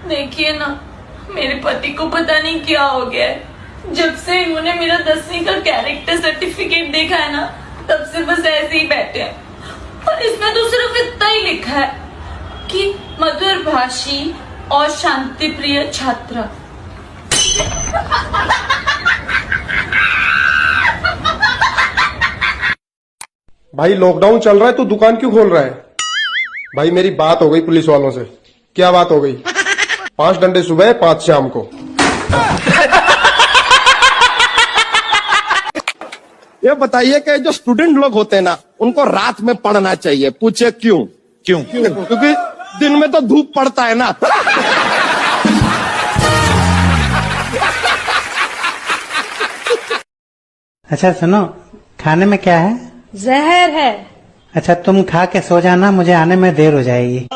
देखिए ना, मेरे पति को पता नहीं क्या हो गया है। जब से इन्होंने मेरा 10वीं का कैरेक्टर सर्टिफिकेट देखा है ना, तब से बस ऐसे ही बैठे हैं। और इसमें तो सिर्फ इतना ही लिखा है कि मधुर भाषी और शांति प्रिय छात्रा। भाई लॉकडाउन चल रहा है तो दुकान क्यों खोल रहा है? भाई मेरी बात हो गई पुलिस वालों से। क्या बात हो गई? 5 डंडे सुबह 5 शाम को। ये बताइए कि जो स्टूडेंट लोग होते हैं ना, उनको रात में पढ़ना चाहिए। पूछे क्यों? क्योंकि दिन में तो धूप पड़ता है ना। अच्छा सुनो, खाने में क्या है? जहर है। अच्छा तुम खा के सो जाना, मुझे आने में देर हो जाएगी।